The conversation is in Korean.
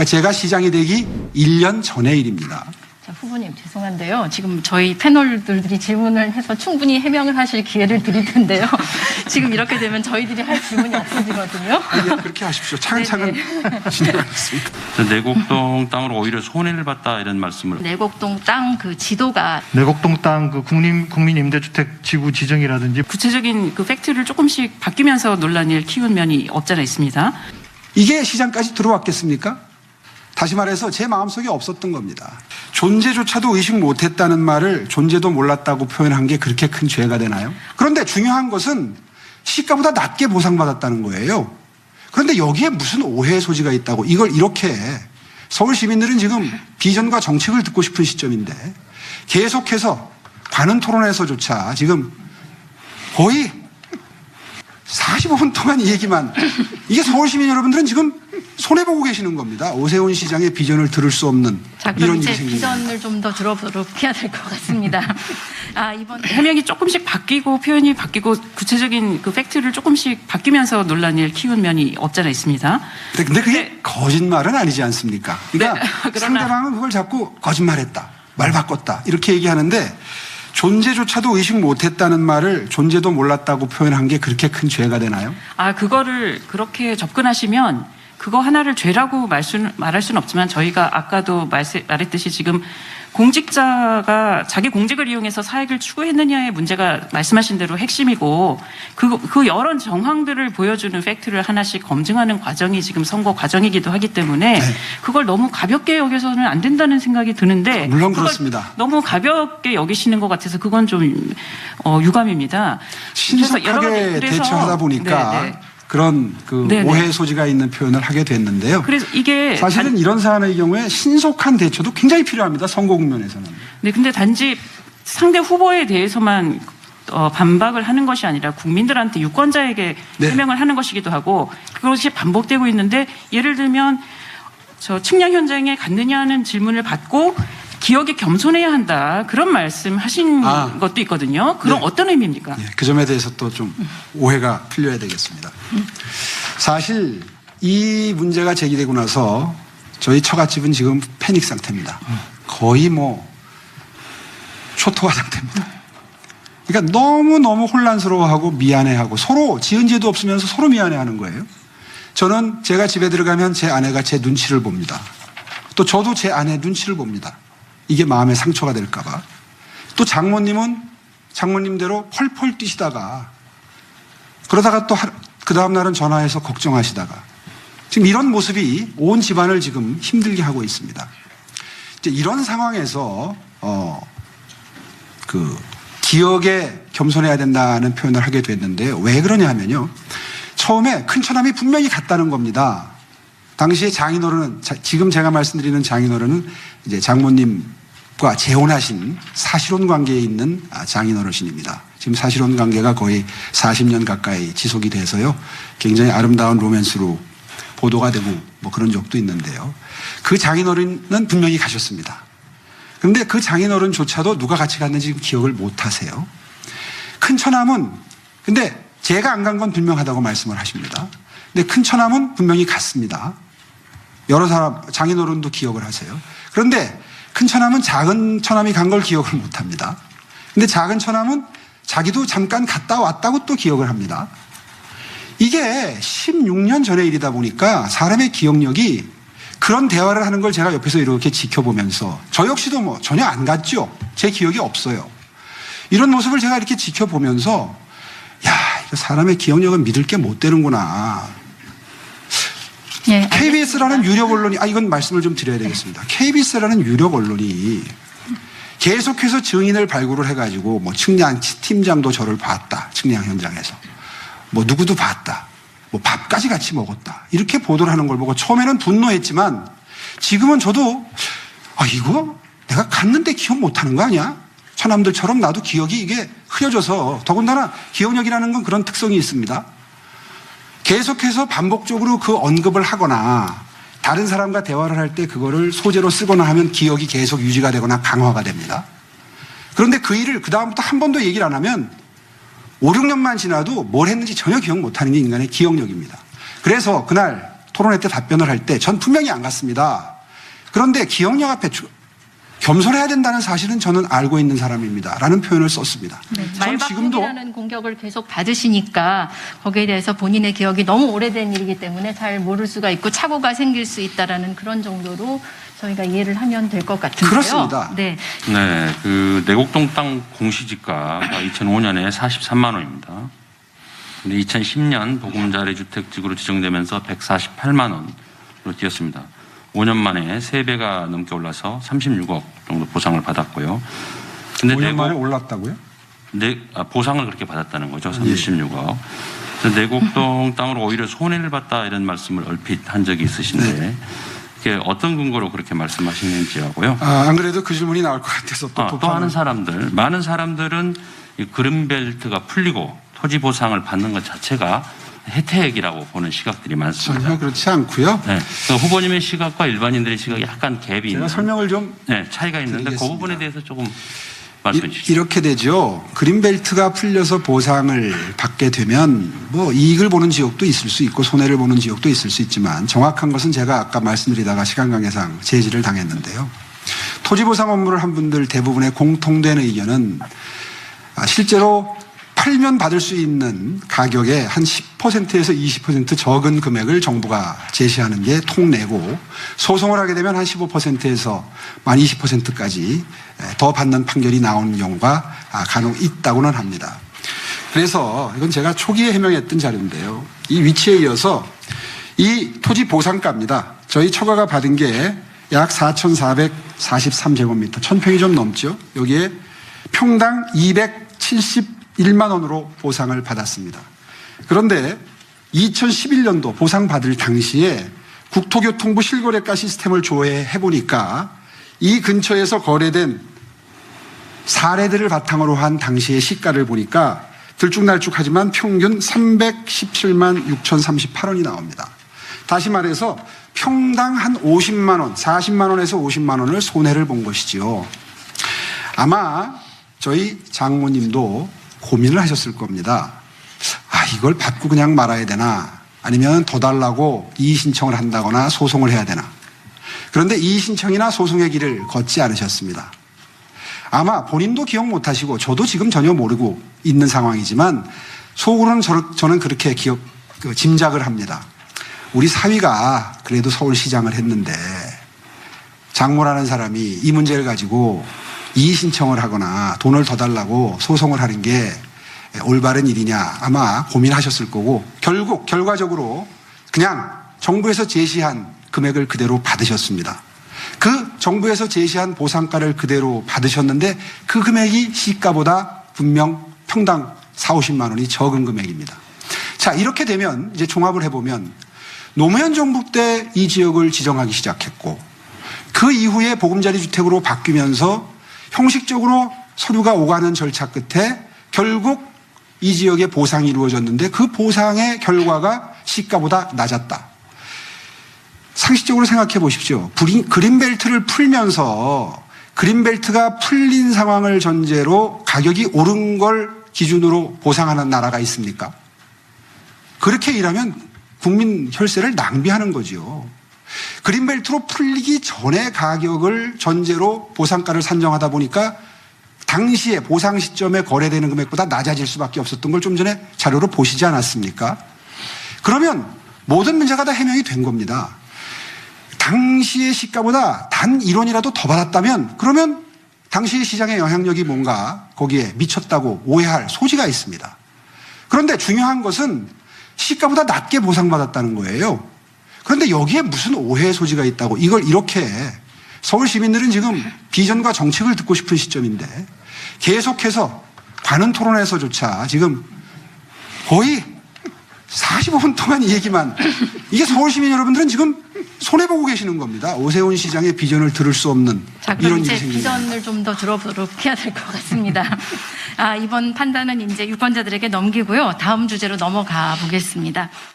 그러니까 제가 시장이 되기 1년 전의 일입니다. 자, 후보님 죄송한데요. 지금 저희 패널들이 질문을 해서 충분히 해명을 하실 기회를 드릴 텐데요. 지금 이렇게 되면 저희들이 할 질문이 없어지거든요. 예, 그렇게 하십시오. 차근차근 진행하겠습니다. 내곡동 땅으로 오히려 손해를 봤다 이런 말씀을. 내곡동 땅 그 지도가 내곡동 땅 그 국민 임대주택 지구 지정이라든지 구체적인 그 팩트를 조금씩 바뀌면서 논란을 키운 면이 없잖아 있습니다. 이게 시장까지 들어왔겠습니까? 다시 말해서 제 마음속에 없었던 겁니다. 존재조차도 의식 못했다는 말을 존재도 몰랐다고 표현한 게 그렇게 큰 죄가 되나요? 그런데 중요한 것은 시가보다 낮게 보상받았다는 거예요. 그런데 여기에 무슨 오해의 소지가 있다고 이걸 이렇게 서울 시민들은 지금 비전과 정책을 듣고 싶은 시점인데 계속해서 관훈 토론에서조차 지금 거의 45분 동안 이 얘기만 이게 서울 시민 여러분들은 지금 손해보고 계시는 겁니다. 오세훈 시장의 비전을 들을 수 없는 자, 그럼 이런 이제 일이 생깁니다. 비전을 좀 더 들어보도록 해야 될 것 같습니다. 이번 해명이 조금씩 바뀌고 표현이 바뀌고 구체적인 그 팩트를 조금씩 바뀌면서 논란을 키운 면이 없잖아 있습니다. 근데 그게 거짓말은 아니지 않습니까? 그러니까 네, 그러나- 상대방은 그걸 자꾸 거짓말했다, 말 바꿨다 이렇게 얘기하는데 존재조차도 의식 못했다는 말을 존재도 몰랐다고 표현한 게 그렇게 큰 죄가 되나요? 그거를 그렇게 접근하시면 그거 하나를 죄라고 말할 수는 없지만 저희가 아까도 말했듯이 지금 공직자가 자기 공직을 이용해서 사익을 추구했느냐의 문제가 말씀하신 대로 핵심이고 그 여러 정황들을 보여주는 팩트를 하나씩 검증하는 과정이 지금 선거 과정이기도 하기 때문에 네. 그걸 너무 가볍게 여겨서는 안 된다는 생각이 드는데 물론 그걸 그렇습니다. 너무 가볍게 여기시는 것 같아서 그건 좀 유감입니다. 신속하게 대처하다 보니까 네. 그런 그 네네. 오해 소지가 있는 표현을 하게 됐는데요. 그래서 이게 사실은 이런 사안의 경우에 신속한 대처도 굉장히 필요합니다. 선거 국면에서는. 네, 근데 단지 상대 후보에 대해서만 반박을 하는 것이 아니라 국민들한테 유권자에게 네. 해명을 하는 것이기도 하고 그것이 반복되고 있는데 예를 들면 저 측량 현장에 갔느냐는 질문을 받고 기억에 겸손해야 한다 그런 말씀하신 것도 있거든요. 그럼 네. 어떤 의미입니까? 예, 그 점에 대해서 또 좀 오해가 풀려야 되겠습니다. 사실 이 문제가 제기되고 나서 저희 처갓집은 지금 패닉 상태입니다. 거의 뭐 초토화 상태입니다. 그러니까 너무너무 혼란스러워하고 미안해하고 서로 지은 죄도 없으면서 서로 미안해하는 거예요. 저는 제가 집에 들어가면 제 아내가 제 눈치를 봅니다. 또 저도 제 아내 눈치를 봅니다. 이게 마음에 상처가 될까 봐. 또 장모님은 장모님대로 펄펄 뛰시다가 그러다가 또 그 다음 날은 전화해서 걱정하시다가 지금 이런 모습이 온 집안을 지금 힘들게 하고 있습니다. 이제 이런 상황에서 그 기억에 겸손해야 된다는 표현을 하게 됐는데요. 왜 그러냐 하면요. 처음에 큰 처남이 분명히 갔다는 겁니다. 당시에 장인어른은 지금 제가 말씀드리는 장인어른은 이제 장모님과 재혼하신 사실혼 관계에 있는 장인어르신입니다. 지금 사실혼 관계가 거의 40년 가까이 지속이 돼서요. 굉장히 아름다운 로맨스로 보도가 되고 뭐 그런 적도 있는데요. 그 장인어른은 분명히 가셨습니다. 그런데 그 장인어른조차도 누가 같이 갔는지 지금 기억을 못 하세요. 큰 처남은 근데 제가 안 간 건 분명하다고 말씀을 하십니다. 근데 큰 처남은 분명히 갔습니다. 여러 사람 장인어른도 기억을 하세요. 그런데 큰 처남은 작은 처남이 간 걸 기억을 못 합니다. 근데 작은 처남은 자기도 잠깐 갔다 왔다고 또 기억을 합니다. 이게 16년 전의 일이다 보니까 사람의 기억력이 그런 대화를 하는 걸 제가 옆에서 이렇게 지켜보면서 저 역시도 뭐 전혀 안 갔죠. 제 기억이 없어요. 이런 모습을 제가 이렇게 지켜보면서 야, 이거 사람의 기억력은 믿을 게 못 되는구나. 예, KBS라는 유력 언론이 이건 말씀을 좀 드려야 되겠습니다. KBS라는 유력 언론이 계속해서 증인을 발굴을 해가지고 뭐 측량 팀장도 저를 봤다. 측량 현장에서 뭐 누구도 봤다. 뭐 밥까지 같이 먹었다. 이렇게 보도를 하는 걸 보고 처음에는 분노했지만 지금은 저도 이거 내가 갔는데 기억 못하는 거 아니야? 처남들처럼 나도 기억이 이게 흐려져서 더군다나 기억력이라는 건 그런 특성이 있습니다. 계속해서 반복적으로 그 언급을 하거나 다른 사람과 대화를 할 때 그거를 소재로 쓰거나 하면 기억이 계속 유지가 되거나 강화가 됩니다. 그런데 그 일을 그다음부터 한 번도 얘기를 안 하면 5, 6년만 지나도 뭘 했는지 전혀 기억 못하는 게 인간의 기억력입니다. 그래서 그날 토론회 때 답변을 할 때 전 분명히 안 갔습니다. 그런데 기억력 앞에 겸손해야 된다는 사실은 저는 알고 있는 사람입니다. 라는 표현을 썼습니다. 네, 전 지금도 말바꾸기라는 공격을 계속 받으시니까 거기에 대해서 본인의 기억이 너무 오래된 일이기 때문에 잘 모를 수가 있고 착오가 생길 수 있다라는 그런 정도로 저희가 이해를 하면 될 것 같은데요. 그렇습니다. 네. 네, 그 내곡동 땅 공시지가가 2005년에 43만 원입니다. 근데 2010년 보금자리 주택지구로 지정되면서 148만 원으로 뛰었습니다. 5년 만에 3배가 넘게 올라서 36억 정도 보상을 받았고요. 근데 5년 만에 올랐다고요? 보상을 그렇게 받았다는 거죠. 36억. 그래서 내곡동 땅으로 오히려 손해를 봤다 이런 말씀을 얼핏 한 적이 있으신데 네. 그게 어떤 근거로 그렇게 말씀하시는지 하고요. 안 그래도 그 질문이 나올 것 같아서 또 많은 사람들은 이 그린벨트가 풀리고 토지 보상을 받는 것 자체가 혜택이라고 보는 시각들이 많습니다. 전혀 그렇지 않고요. 네. 그 후보님의 시각과 일반인들의 시각이 약간 갭이 제가 있는 설명을 좀 차이가 있는데 그 드리겠습니다. 부분에 대해서 조금 말씀해 주시죠. 이렇게 되죠. 그린벨트가 풀려서 보상을 받게 되면 뭐 이익을 보는 지역도 있을 수 있고 손해를 보는 지역도 있을 수 있지만 정확한 것은 제가 아까 말씀드리다가 시간 관계상 제지를 당했는데요. 토지보상 업무를 한 분들 대부분의 공통된 의견은 실제로 팔면 받을 수 있는 가격의 한 10%에서 20% 적은 금액을 정부가 제시하는 게 통내고 소송을 하게 되면 한 15%에서 만 20%까지 더 받는 판결이 나오는 경우가 간혹 있다고는 합니다. 그래서 이건 제가 초기에 해명했던 자료인데요. 이 위치에 이어서 이 토지 보상가입니다. 저희 처가가 받은 게 약 4,443제곱미터, 1,000평이 좀 넘죠. 여기에 평당 271만 원으로 보상을 받았습니다. 그런데 2011년도 보상받을 당시에 국토교통부 실거래가 시스템을 조회해 보니까 이 근처에서 거래된 사례들을 바탕으로 한 당시의 시가를 보니까 들쭉날쭉하지만 평균 317만 6,038원이 나옵니다. 다시 말해서 평당 한 50만 원, 40만 원에서 50만 원을 손해를 본 것이지요. 아마 저희 장모님도 고민을 하셨을 겁니다. 이걸 받고 그냥 말아야 되나 아니면 더 달라고 이의 신청을 한다거나 소송을 해야 되나. 그런데 이의 신청이나 소송의 길을 걷지 않으셨습니다. 아마 본인도 기억 못하시고 저도 지금 전혀 모르고 있는 상황이지만 속으로는 저는 그렇게 짐작을 합니다. 우리 사위가 그래도 서울시장을 했는데 장모라는 사람이 이 문제를 가지고 이의 신청을 하거나 돈을 더 달라고 소송을 하는 게 올바른 일이냐 아마 고민하셨을 거고 결국 결과적으로 그냥 정부에서 제시한 금액을 그대로 받으셨습니다. 그 정부에서 제시한 보상가를 그대로 받으셨는데 그 금액이 시가보다 분명 평당 40, 50만 원이 적은 금액입니다. 자, 이렇게 되면 이제 종합을 해보면 노무현 정부 때 이 지역을 지정하기 시작했고 그 이후에 보금자리 주택으로 바뀌면서 형식적으로 서류가 오가는 절차 끝에 결국 이 지역에 보상이 이루어졌는데 그 보상의 결과가 시가보다 낮았다. 상식적으로 생각해 보십시오. 그린벨트를 풀면서 그린벨트가 풀린 상황을 전제로 가격이 오른 걸 기준으로 보상하는 나라가 있습니까? 그렇게 일하면 국민 혈세를 낭비하는 거지요. 그린벨트로 풀리기 전에 가격을 전제로 보상가를 산정하다 보니까 당시에 보상 시점에 거래되는 금액보다 낮아질 수밖에 없었던 걸 좀 전에 자료로 보시지 않았습니까? 그러면 모든 문제가 다 해명이 된 겁니다. 당시의 시가보다 단 1원이라도 더 받았다면 그러면 당시의 시장의 영향력이 뭔가 거기에 미쳤다고 오해할 소지가 있습니다. 그런데 중요한 것은 시가보다 낮게 보상받았다는 거예요. 그런데 여기에 무슨 오해의 소지가 있다고 이걸 이렇게 서울 시민들은 지금 비전과 정책을 듣고 싶은 시점인데 계속해서 관훈 토론에서조차 지금 거의 45분 동안 이 얘기만 이게 서울 시민 여러분들은 지금 손해보고 계시는 겁니다. 오세훈 시장의 비전을 들을 수 없는 자, 그럼 이런 이제 일이 생깁니다. 비전을 좀 더 들어보도록 해야 될 것 같습니다. 이번 판단은 이제 유권자들에게 넘기고요. 다음 주제로 넘어가 보겠습니다.